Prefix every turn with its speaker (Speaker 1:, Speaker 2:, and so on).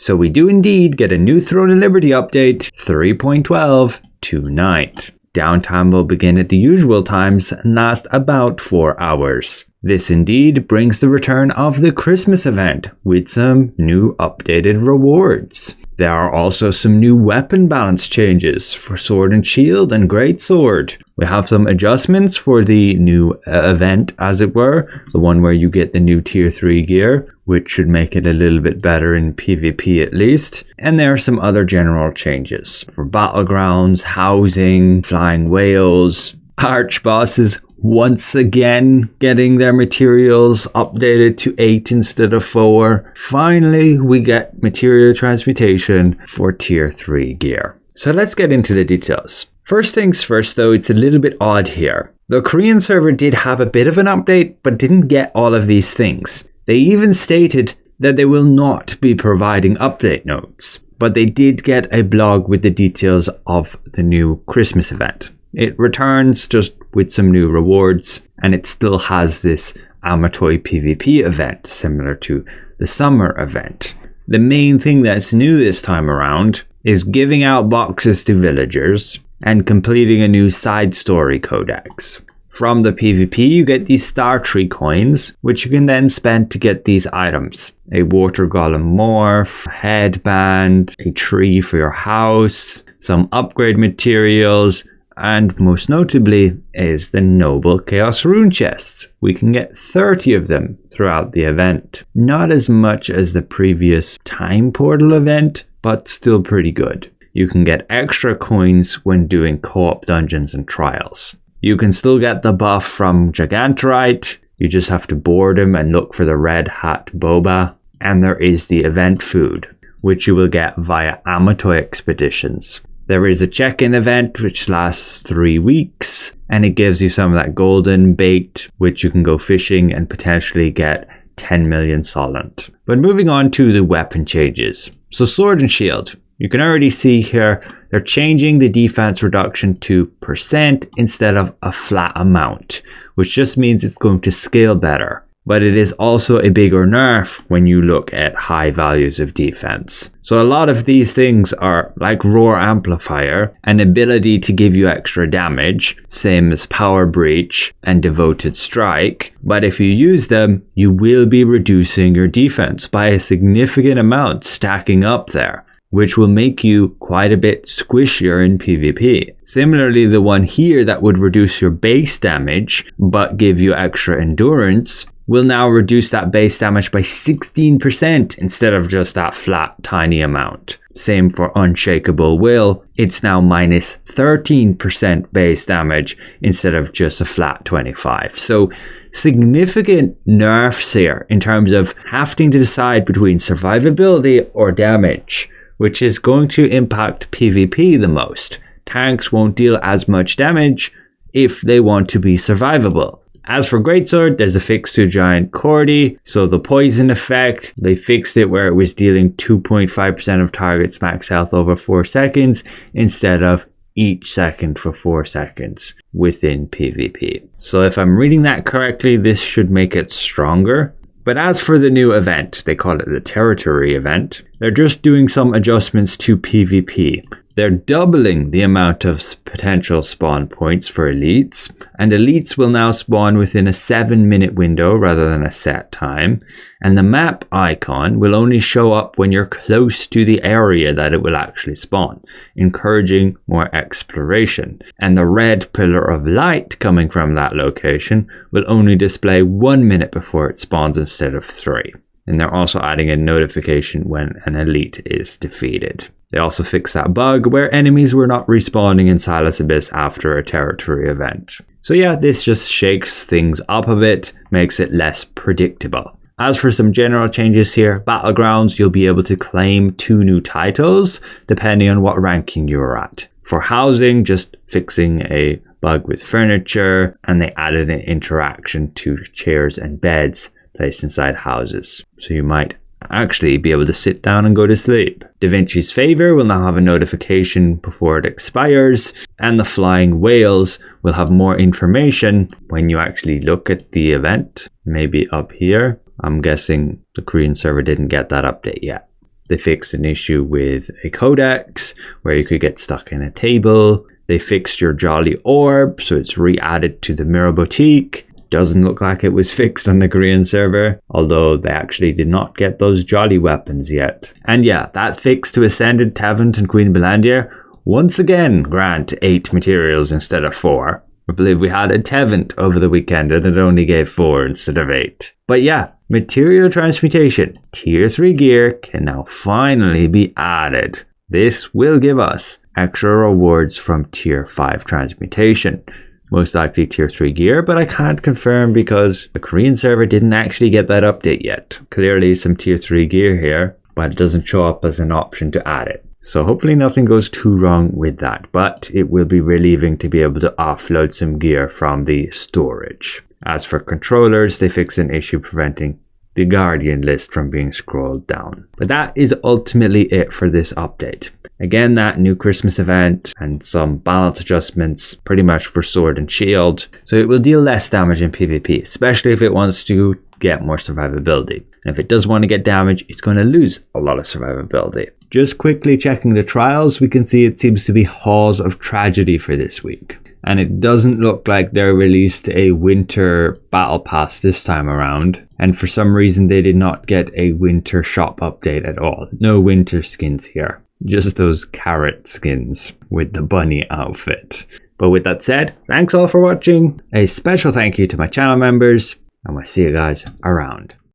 Speaker 1: So we do indeed get a new Throne of Liberty update 3.12 tonight. Downtime will begin at the usual times and last about 4 hours. This indeed brings the return of the Christmas event with some new updated rewards. There are also some new weapon balance changes for Sword and Shield and Great Sword. We have some adjustments for the new event, as it were, the one where you get the new tier 3 gear, which should make it a little bit better in PvP at least. And there are some other general changes for battlegrounds, housing, flying whales, arch bosses once again getting their materials updated to 8 instead of 4. Finally, we get material transmutation for tier 3 gear. So let's get into the details. First things first though, it's a little bit odd here. The Korean server did have a bit of an update, but didn't get all of these things. They even stated that they will not be providing update notes, but they did get a blog with the details of the new Christmas event. It returns just with some new rewards, and it still has this Amatoi PvP event similar to the summer event. The main thing that's new this time around is giving out boxes to villagers and completing a new side story codex. From the PvP, you get these star tree coins, which you can then spend to get these items. A water golem morph, a headband, a tree for your house, some upgrade materials, and most notably is the Noble Chaos Rune chests. We can get 30 of them throughout the event. Not as much as the previous Time Portal event, but still pretty good. You can get extra coins when doing co-op dungeons and trials. You can still get the buff from Gigantorite. You just have to board him and look for the red hat boba. And there is the event food, which you will get via Amatoi expeditions. There is a check-in event which lasts 3 weeks, and it gives you some of that golden bait, which you can go fishing and potentially get 10 million solent. But moving on to the weapon changes. So Sword and Shield. You can already see here, they're changing the defense reduction to % instead of a flat amount, which just means it's going to scale better. But it is also a bigger nerf when you look at high values of defense. So a lot of these things are like Roar Amplifier, an ability to give you extra damage, same as Power Breach and Devoted Strike. But if you use them, you will be reducing your defense by a significant amount stacking up there, which will make you quite a bit squishier in PvP. Similarly, the one here that would reduce your base damage but give you extra endurance will now reduce that base damage by 16% instead of just that flat tiny amount. Same for Unshakable Will, it's now minus 13% base damage instead of just a flat 25. So significant nerfs here in terms of having to decide between survivability or damage, which is going to impact PvP the most. Tanks won't deal as much damage if they want to be survivable. As for Greatsword, there's a fix to Giant Cordy, so the poison effect, they fixed it where it was dealing 2.5% of target's max health over 4 seconds instead of each second for 4 seconds within PvP. So if I'm reading that correctly, this should make it stronger. But as for the new event, they call it the Territory event, they're just doing some adjustments to PvP. They're doubling the amount of potential spawn points for elites, and elites will now spawn within a 7-minute window rather than a set time, and the map icon will only show up when you're close to the area that it will actually spawn, encouraging more exploration. And the red pillar of light coming from that location will only display 1 minute before it spawns instead of 3. And they're also adding a notification when an elite is defeated. They also fixed that bug where enemies were not respawning in Silas Abyss after a territory event. So yeah, this just shakes things up a bit, makes it less predictable. As for some general changes here, Battlegrounds, you'll be able to claim 2 new titles depending on what ranking you're at. For housing, just fixing a bug with furniture, and they added an interaction to chairs and beds placed inside houses. So you might actually be able to sit down and go to sleep. Da Vinci's Favor will now have a notification before it expires, and the Flying Whales will have more information when you actually look at the event, maybe up here. I'm guessing the Korean server didn't get that update yet. They fixed an issue with a codex where you could get stuck in a table. They fixed your Jolly Orb, so it's re-added to the Mirror Boutique. Doesn't look like it was fixed on the Korean server, although they actually did not get those Jolly weapons yet. And yeah, that fix to Ascended, Tevent and Queen Belandia once again grant 8 materials instead of 4. I believe we had a Tevent over the weekend and it only gave 4 instead of 8. But yeah, Material Transmutation, Tier 3 gear can now finally be added. This will give us extra rewards from Tier 5 Transmutation. Most likely Tier 3 gear, but I can't confirm because the Korean server didn't actually get that update yet. Clearly some Tier 3 gear here, but it doesn't show up as an option to add it. So hopefully nothing goes too wrong with that, but it will be relieving to be able to offload some gear from the storage. As for controllers, they fixed an issue preventing the Guardian list from being scrolled down. But that is ultimately it for this update. Again, that new Christmas event and some balance adjustments pretty much for Sword and Shield, so it will deal less damage in PvP, especially if it wants to get more survivability. And if it does want to get damage, it's going to lose a lot of survivability. Just quickly checking the trials, we can see it seems to be Halls of Tragedy for this week. And it doesn't look like they released a winter battle pass this time around. And for some reason they did not get a winter shop update at all. No winter skins here. Just those carrot skins with the bunny outfit. But with that said, thanks all for watching. A special thank you to my channel members. And we'll see you guys around.